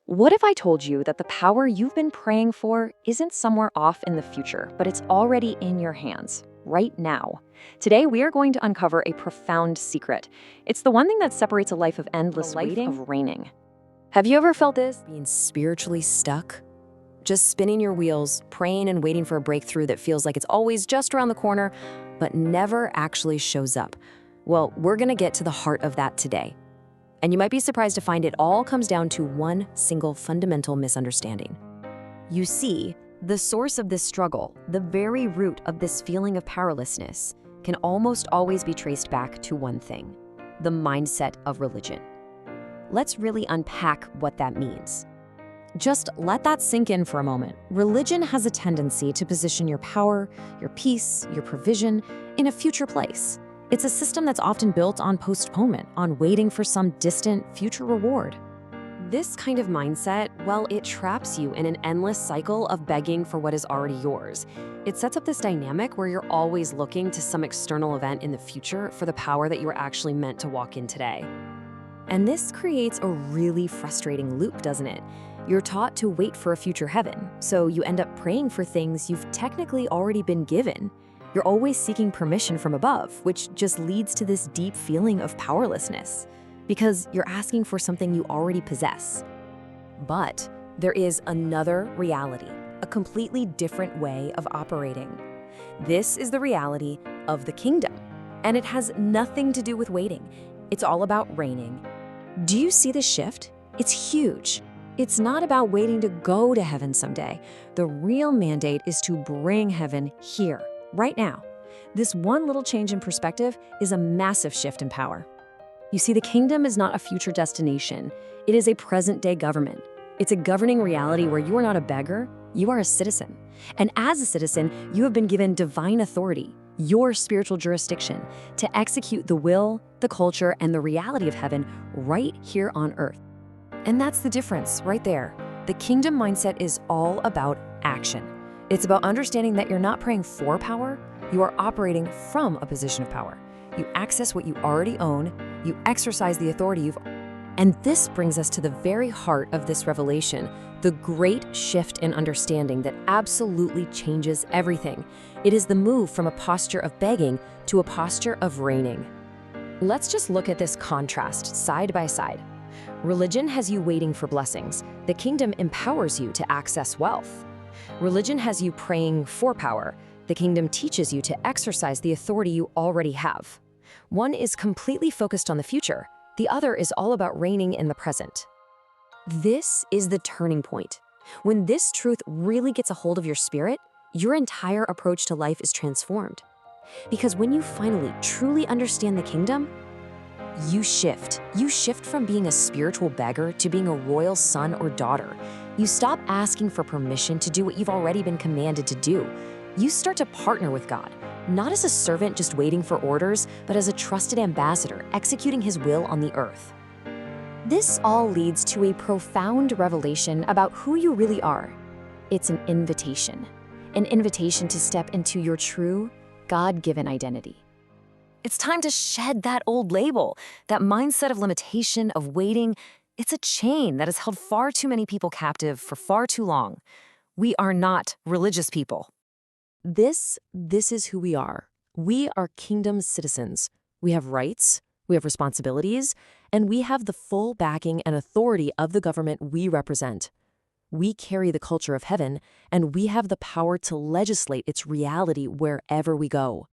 What if I told you that the power you've been praying for isn't somewhere off in the future, but it's already in your hands, right now? Today, we are going to uncover a profound secret. It's the one thing that separates a life of endless waiting of reigning. Have you ever felt this? Being spiritually stuck? Just spinning your wheels, praying and waiting for a breakthrough that feels like it's always just around the corner, but never actually shows up. Well, we're gonna get to the heart of that today. And you might be surprised to find it all comes down to one single fundamental misunderstanding. You see, the source of this struggle, the very root of this feeling of powerlessness, can almost always be traced back to one thing: the mindset of religion. Let's really unpack what that means. Just let that sink in for a moment. Religion has a tendency to position your power, your peace, your provision in a future place. It's a system that's often built on postponement, on waiting for some distant future reward. This kind of mindset, well, it traps you in an endless cycle of begging for what is already yours. It sets up this dynamic where you're always looking to some external event in the future for the power that you were actually meant to walk in today. And this creates a really frustrating loop, doesn't it? You're taught to wait for a future heaven, so you end up praying for things you've technically already been given. You're always seeking permission from above, which just leads to this deep feeling of powerlessness, because you're asking for something you already possess. But there is another reality, a completely different way of operating. This is the reality of the kingdom, and it has nothing to do with waiting. It's all about reigning. Do you see the shift? It's huge. It's not about waiting to go to heaven someday. The real mandate is to bring heaven here, right now. This one little change in perspective is a massive shift in power. You see, the kingdom is not a future destination. It is a present-day government. It's a governing reality where you are not a beggar, you are a citizen. And as a citizen, you have been given divine authority, your spiritual jurisdiction, to execute the will, the culture, and the reality of heaven right here on earth. And that's the difference right there. The kingdom mindset is all about action. It's about understanding that you're not praying for power, you are operating from a position of power. You access what you already own, you exercise the authority you've. And this brings us to the very heart of this revelation, the great shift in understanding that absolutely changes everything. It is the move from a posture of begging to a posture of reigning. Let's just look at this contrast side by side. Religion has you waiting for blessings. The kingdom empowers you to access wealth. Religion has you praying for power. The kingdom teaches you to exercise the authority you already have. One is completely focused on the future. The other is all about reigning in the present. This is the turning point. When this truth really gets a hold of your spirit, your entire approach to life is transformed. Because when you finally truly understand the kingdom, you shift. You shift from being a spiritual beggar to being a royal son or daughter. You stop asking for permission to do what you've already been commanded to do. You start to partner with God, not as a servant just waiting for orders, but as a trusted ambassador executing his will on the earth. This all leads to a profound revelation about who you really are. It's an invitation to step into your true, God-given identity. It's time to shed that old label, that mindset of limitation, of waiting. It's a chain that has held far too many people captive for far too long. We are not religious people. This is who we are. We are kingdom citizens. We have rights, we have responsibilities, and we have the full backing and authority of the government we represent. We carry the culture of heaven, and we have the power to legislate its reality wherever we go.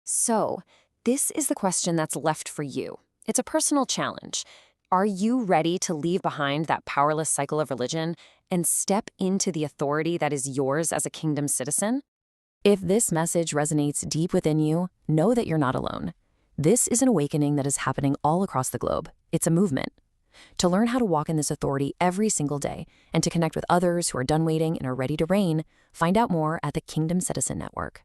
So, this is the question that's left for you. It's a personal challenge. Are you ready to leave behind that powerless cycle of religion and step into the authority that is yours as a kingdom citizen? If this message resonates deep within you, know that you're not alone. This is an awakening that is happening all across the globe. It's a movement. To learn how to walk in this authority every single day and to connect with others who are done waiting and are ready to reign, find out more at the Kingdom Citizen Network.